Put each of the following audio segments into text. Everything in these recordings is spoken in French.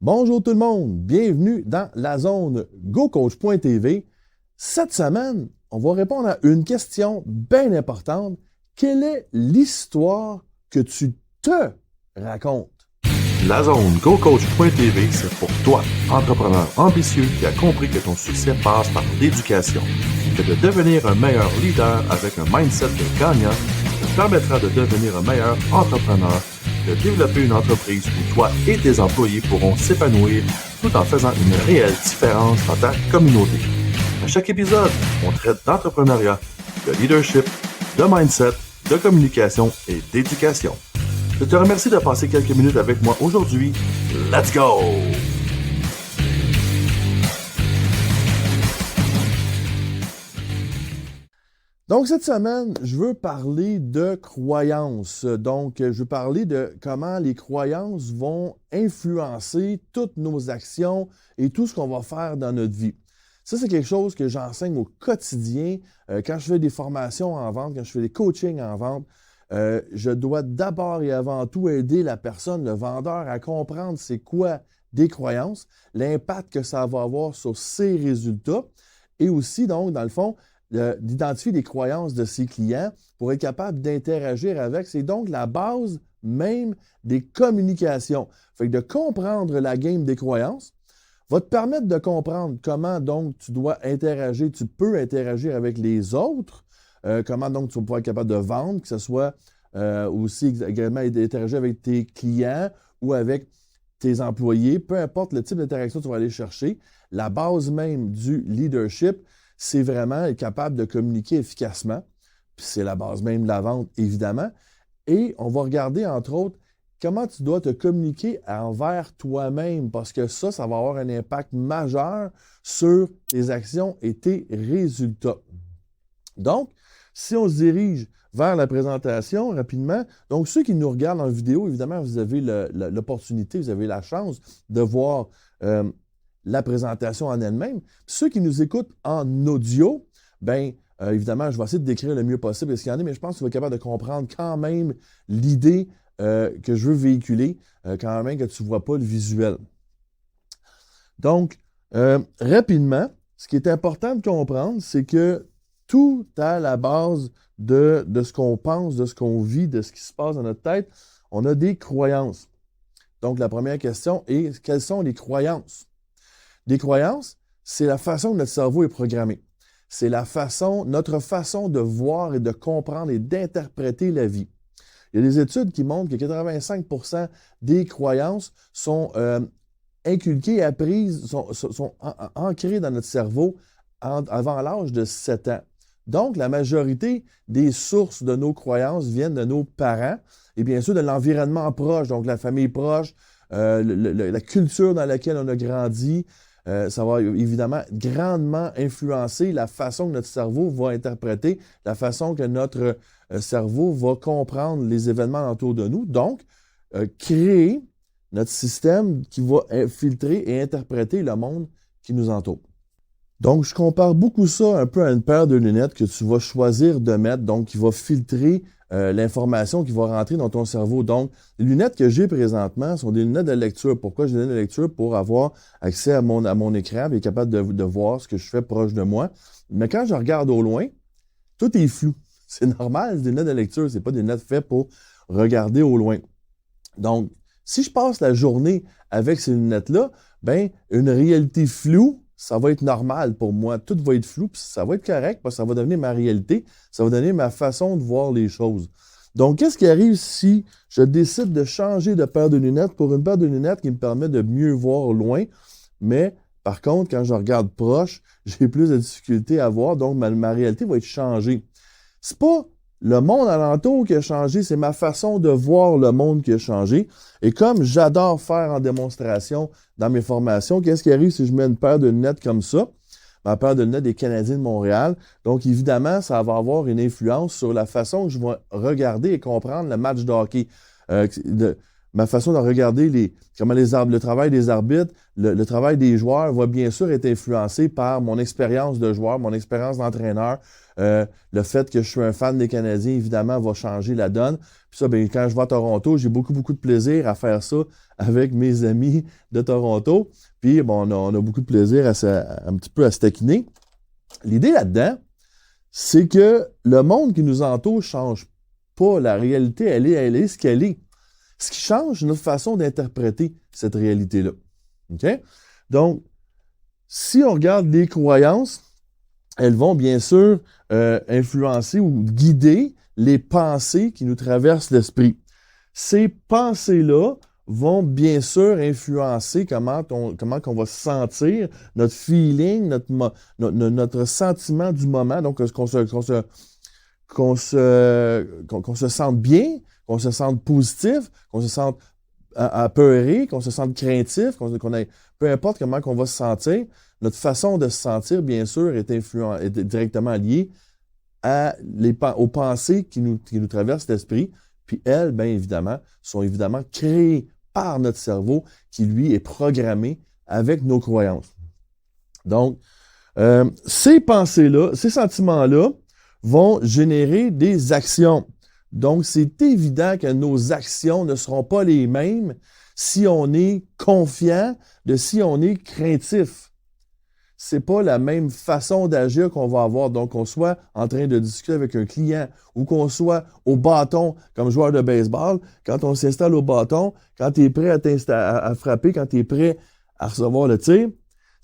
Bonjour tout le monde, bienvenue dans la zone GoCoach.tv. Cette semaine, on va répondre à une question bien importante. Quelle est l'histoire que tu te racontes? La zone GoCoach.tv, c'est pour toi, entrepreneur ambitieux qui a compris que ton succès passe par l'éducation. Que de devenir un meilleur leader avec un mindset de gagnant te permettra de devenir un meilleur entrepreneur, de développer une entreprise où toi et tes employés pourront s'épanouir tout en faisant une réelle différence dans ta communauté. À chaque épisode, on traite d'entrepreneuriat, de leadership, de mindset, de communication et d'éducation. Je te remercie de passer quelques minutes avec moi aujourd'hui. Let's go! Donc, cette semaine, je veux parler de croyances. Donc, je veux parler de comment les croyances vont influencer toutes nos actions et tout ce qu'on va faire dans notre vie. Ça, c'est quelque chose que j'enseigne au quotidien quand je fais des formations en vente, quand je fais des coachings en vente. Je dois d'abord et avant tout aider la personne, le vendeur, à comprendre c'est quoi des croyances, l'impact que ça va avoir sur ses résultats et aussi, donc, dans le fond, d'identifier les croyances de ses clients pour être capable d'interagir avec. C'est donc la base même des communications. Fait que de comprendre la game des croyances va te permettre de comprendre comment donc tu dois interagir, tu peux interagir avec les autres, comment donc tu vas pouvoir être capable de vendre, que ce soit aussi également interagir avec tes clients ou avec tes employés, peu importe le type d'interaction que tu vas aller chercher. La base même du leadership, c'est vraiment être capable de communiquer efficacement. Puis c'est la base même de la vente, évidemment. Et on va regarder, entre autres, comment tu dois te communiquer envers toi-même parce que ça va avoir un impact majeur sur tes actions et tes résultats. Donc, si on se dirige vers la présentation rapidement, donc ceux qui nous regardent en vidéo, évidemment, vous avez l'opportunité, vous avez la chance de voir la présentation en elle-même. Ceux qui nous écoutent en audio, bien, évidemment, je vais essayer de décrire le mieux possible ce qu'il y en a, mais je pense que tu vas être capable de comprendre quand même l'idée que je veux véhiculer, quand même que tu ne vois pas le visuel. Donc, rapidement, ce qui est important de comprendre, c'est que tout à la base de ce qu'on pense, de ce qu'on vit, de ce qui se passe dans notre tête, on a des croyances. Donc, la première question est, quelles sont les croyances? Les croyances, c'est la façon dont notre cerveau est programmé. C'est notre façon de voir et de comprendre et d'interpréter la vie. Il y a des études qui montrent que 85% des croyances sont inculquées et apprises, sont ancrées dans notre cerveau avant l'âge de 7 ans. Donc, la majorité des sources de nos croyances viennent de nos parents et bien sûr de l'environnement proche, donc la famille proche, la culture dans laquelle on a grandi. Ça va évidemment grandement influencer la façon que notre cerveau va interpréter, la façon que notre cerveau va comprendre les événements autour de nous. Donc, créer notre système qui va filtrer et interpréter le monde qui nous entoure. Donc, je compare beaucoup ça un peu à une paire de lunettes que tu vas choisir de mettre, donc qui va filtrer l'information qui va rentrer dans ton cerveau. Donc, les lunettes que j'ai présentement sont des lunettes de lecture. Pourquoi j'ai des lunettes de lecture? Pour avoir accès à mon écran et être capable de voir ce que je fais proche de moi. Mais quand je regarde au loin, tout est flou. C'est normal, c'est des lunettes de lecture. C'est pas des lunettes faites pour regarder au loin. Donc, si je passe la journée avec ces lunettes-là, ben une réalité floue, ça va être normal pour moi. Tout va être flou, puis ça va être correct parce que ça va devenir ma réalité. Ça va devenir ma façon de voir les choses. Donc, qu'est-ce qui arrive si je décide de changer de paire de lunettes pour une paire de lunettes qui me permet de mieux voir loin? Mais, par contre, quand je regarde proche, j'ai plus de difficultés à voir, donc ma réalité va être changée. C'est pas le monde alentour qui a changé, c'est ma façon de voir le monde qui a changé. Et comme j'adore faire en démonstration dans mes formations, qu'est-ce qui arrive si je mets une paire de lunettes comme ça? Ma paire de lunettes des Canadiens de Montréal. Donc, évidemment, ça va avoir une influence sur la façon que je vais regarder et comprendre le match de hockey. ma façon de regarder le travail des arbitres, le travail des joueurs va bien sûr être influencé par mon expérience de joueur, mon expérience d'entraîneur. Le fait que je suis un fan des Canadiens, évidemment, va changer la donne. Puis ça, bien, quand je vais à Toronto, j'ai beaucoup, beaucoup de plaisir à faire ça avec mes amis de Toronto. Puis, bon, on a beaucoup de plaisir un petit peu à se taquiner. L'idée là-dedans, c'est que le monde qui nous entoure ne change pas. La réalité, elle est ce qu'elle est. Ce qui change, c'est notre façon d'interpréter cette réalité-là. OK? Donc, si on regarde les croyances, elles vont bien sûr influencer ou guider les pensées qui nous traversent l'esprit. Ces pensées-là vont bien sûr influencer comment qu'on va se sentir, notre feeling, notre sentiment du moment, donc qu'on se sente bien, qu'on se sente positif, qu'on se sente apeuré, qu'on se sente craintif, peu importe comment on va se sentir, notre façon de se sentir, bien sûr, est directement liée aux pensées qui nous traversent l'esprit. Puis elles, bien évidemment, sont évidemment créées par notre cerveau qui, lui, est programmé avec nos croyances. Donc, ces pensées-là, ces sentiments-là vont générer des actions. Donc, c'est évident que nos actions ne seront pas les mêmes si on est confiant de si on est craintif. C'est pas la même façon d'agir qu'on va avoir. Donc, qu'on soit en train de discuter avec un client ou qu'on soit au bâton comme joueur de baseball, quand on s'installe au bâton, quand tu es prêt à frapper, quand tu es prêt à recevoir le tir,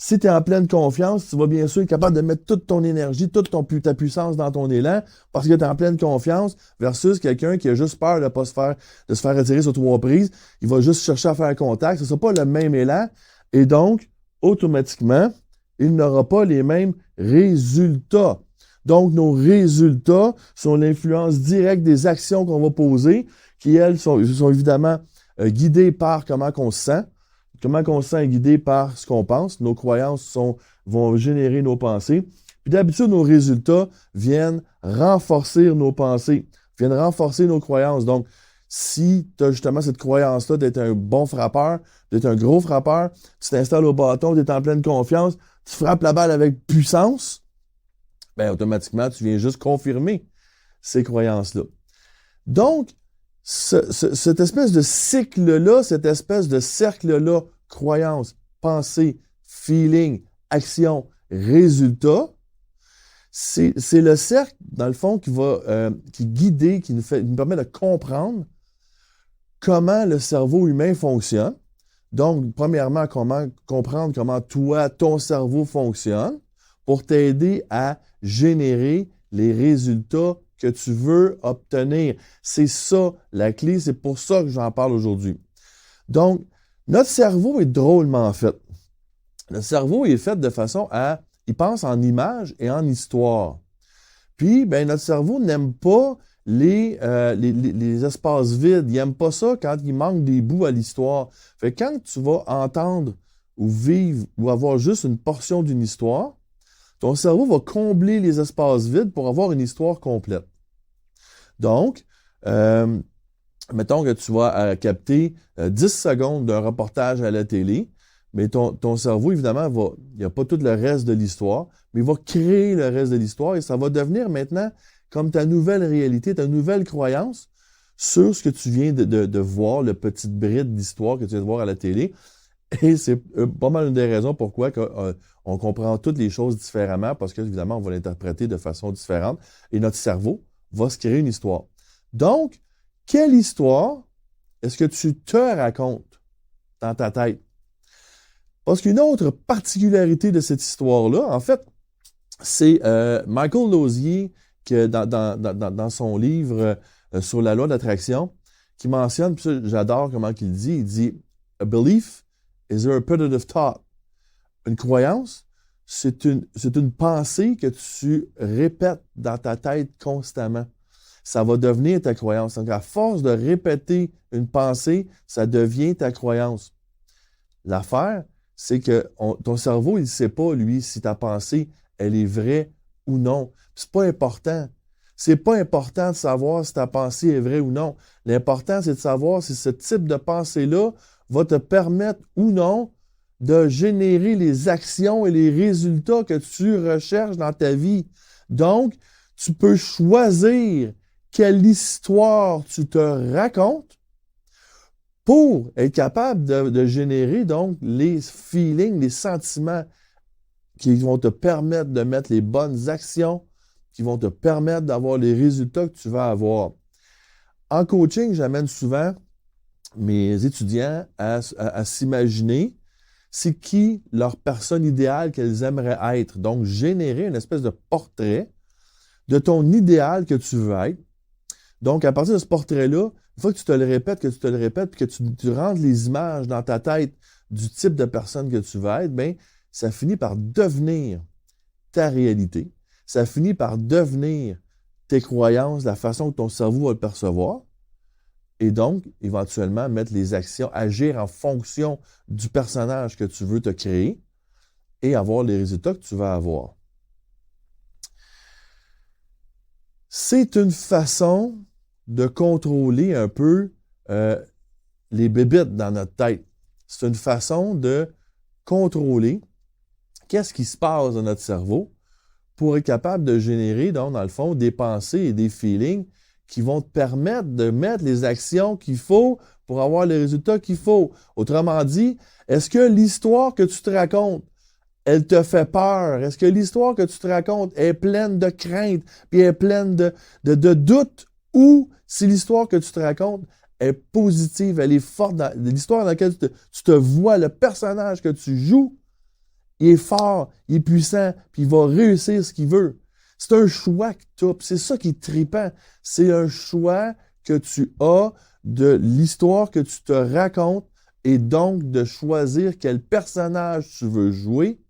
si tu es en pleine confiance, tu vas bien sûr être capable de mettre toute ton énergie, toute ta puissance dans ton élan parce que tu es en pleine confiance versus quelqu'un qui a juste peur de se faire retirer sur 3 prises. Il va juste chercher à faire contact. Ce ne sera pas le même élan. Et donc, automatiquement, il n'aura pas les mêmes résultats. Donc, nos résultats sont l'influence directe des actions qu'on va poser, qui, elles, sont évidemment guidées par comment on se sent. Comment on se sent est guidé par ce qu'on pense. Nos croyances vont générer nos pensées. Puis d'habitude, nos résultats viennent renforcer nos pensées, viennent renforcer nos croyances. Donc, si tu as justement cette croyance-là d'être un bon frappeur, d'être un gros frappeur, tu t'installes au bâton, tu es en pleine confiance, tu frappes la balle avec puissance, bien, automatiquement, tu viens juste confirmer ces croyances-là. Donc, cette espèce de cycle-là, cette espèce de cercle-là, croyance, pensée, feeling, action, résultat, c'est le cercle, dans le fond, qui guide, qui nous permet de comprendre comment le cerveau humain fonctionne. Donc, premièrement, comprendre comment toi, ton cerveau fonctionne pour t'aider à générer les résultats que tu veux obtenir. C'est ça la clé, c'est pour ça que j'en parle aujourd'hui. Donc, notre cerveau est drôlement fait. Le cerveau est fait de façon il pense en images et en histoire. Puis, ben, notre cerveau n'aime pas les espaces vides. Il n'aime pas ça quand il manque des bouts à l'histoire. Fait que quand tu vas entendre ou vivre ou avoir juste une portion d'une histoire, ton cerveau va combler les espaces vides pour avoir une histoire complète. Donc, mettons que tu vas capter 10 secondes d'un reportage à la télé, mais ton cerveau, évidemment, il n'y a pas tout le reste de l'histoire, mais il va créer le reste de l'histoire et ça va devenir maintenant comme ta nouvelle réalité, ta nouvelle croyance sur ce que tu viens de voir, le petit bride d'histoire que tu viens de voir à la télé. Et c'est pas mal une des raisons pourquoi on comprend toutes les choses différemment, parce que, évidemment, on va l'interpréter de façon différente et notre cerveau va se créer une histoire. Donc, quelle histoire est-ce que tu te racontes dans ta tête? Parce qu'une autre particularité de cette histoire-là, en fait, c'est Michael Losier, que dans son livre sur la loi d'attraction, qui mentionne, puis ça, j'adore comment il dit « A belief is a repetitive thought ». Une croyance, c'est une pensée que tu répètes dans ta tête constamment. Ça va devenir ta croyance. Donc, à force de répéter une pensée, ça devient ta croyance. L'affaire, c'est que ton cerveau, il ne sait pas, lui, si ta pensée, elle est vraie ou non. C'est pas important. c'est pas important de savoir si ta pensée est vraie ou non. L'important, c'est de savoir si ce type de pensée-là va te permettre ou non de générer les actions et les résultats que tu recherches dans ta vie. Donc, tu peux choisir quelle histoire tu te racontes pour être capable de générer donc les feelings, les sentiments qui vont te permettre de mettre les bonnes actions, qui vont te permettre d'avoir les résultats que tu vas avoir. En coaching, j'amène souvent mes étudiants à s'imaginer c'est qui leur personne idéale qu'elles aimeraient être. Donc, générer une espèce de portrait de ton idéal que tu veux être. Donc, à partir de ce portrait-là, une fois que tu te le répètes, puis que tu rentres les images dans ta tête du type de personne que tu veux être, bien, ça finit par devenir ta réalité. Ça finit par devenir tes croyances, la façon que ton cerveau va le percevoir. Et donc, éventuellement, mettre les actions, agir en fonction du personnage que tu veux te créer et avoir les résultats que tu vas avoir. C'est une façon de contrôler un peu les bébites dans notre tête. C'est une façon de contrôler qu'est-ce qui se passe dans notre cerveau pour être capable de générer, donc, dans le fond, des pensées et des feelings qui vont te permettre de mettre les actions qu'il faut pour avoir les résultats qu'il faut. Autrement dit, est-ce que l'histoire que tu te racontes, elle te fait peur? Est-ce que l'histoire que tu te racontes est pleine de crainte, puis est pleine de doutes? Ou si l'histoire que tu te racontes est positive, elle est forte, l'histoire dans laquelle tu te vois, le personnage que tu joues, il est fort, il est puissant, puis il va réussir ce qu'il veut. C'est un choix que tu as, c'est ça qui est trippant. C'est un choix que tu as de l'histoire que tu te racontes et donc de choisir quel personnage tu veux jouer,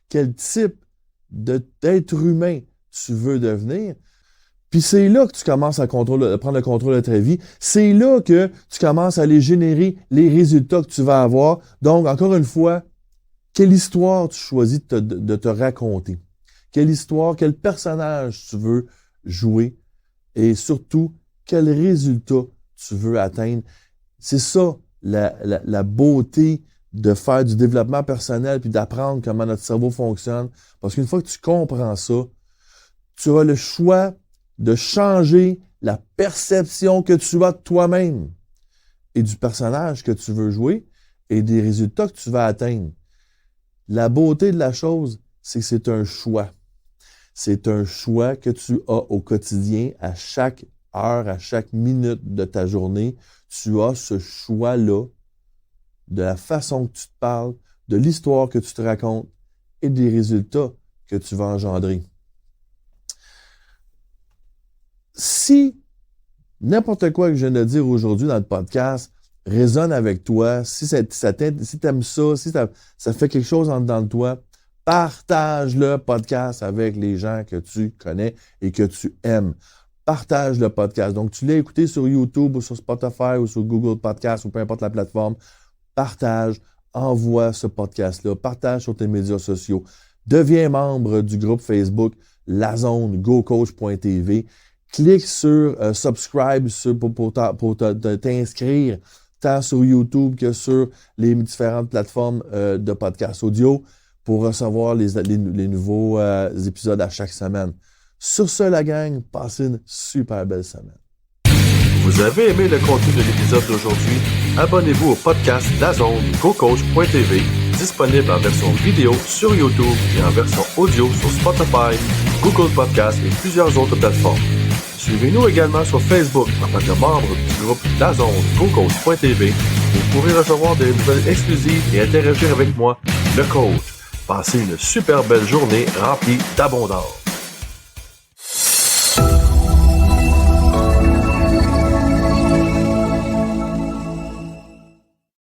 quel type d'être humain tu veux devenir. Puis c'est là que tu commences à prendre le contrôle de ta vie. C'est là que tu commences à aller générer les résultats que tu vas avoir. Donc, encore une fois, quelle histoire tu choisis de te raconter? Quelle histoire, quel personnage tu veux jouer et surtout, quel résultat tu veux atteindre. C'est ça, la beauté de faire du développement personnel puis d'apprendre comment notre cerveau fonctionne. Parce qu'une fois que tu comprends ça, tu as le choix de changer la perception que tu as de toi-même et du personnage que tu veux jouer et des résultats que tu vas atteindre. La beauté de la chose, c'est que c'est un choix. C'est un choix que tu as au quotidien, à chaque heure, à chaque minute de ta journée. Tu as ce choix-là de la façon que tu te parles, de l'histoire que tu te racontes et des résultats que tu vas engendrer. Si n'importe quoi que je viens de dire aujourd'hui dans le podcast résonne avec toi, si t'aimes ça, si ça fait quelque chose en dedans de toi, partage le podcast avec les gens que tu connais et que tu aimes. Partage le podcast. Donc, tu l'as écouté sur YouTube ou sur Spotify ou sur Google Podcast ou peu importe la plateforme. Partage, envoie ce podcast-là, partage sur tes médias sociaux. Deviens membre du groupe Facebook La Zone GoCoach.tv. Clique sur subscribe pour t'inscrire tant sur YouTube que sur les différentes plateformes de podcast audio pour recevoir les nouveaux épisodes à chaque semaine. Sur ce, la gang, passez une super belle semaine. Vous avez aimé le contenu de l'épisode d'aujourd'hui? Abonnez-vous au podcast DAZN GoCoach.tv, disponible en version vidéo sur YouTube et en version audio sur Spotify, Google Podcast et plusieurs autres plateformes. Suivez-nous également sur Facebook en tant que membre du groupe DAZN GoCoach.tv. Vous pourrez recevoir des nouvelles exclusives et interagir avec moi, le coach. Passez une super belle journée remplie d'abondance.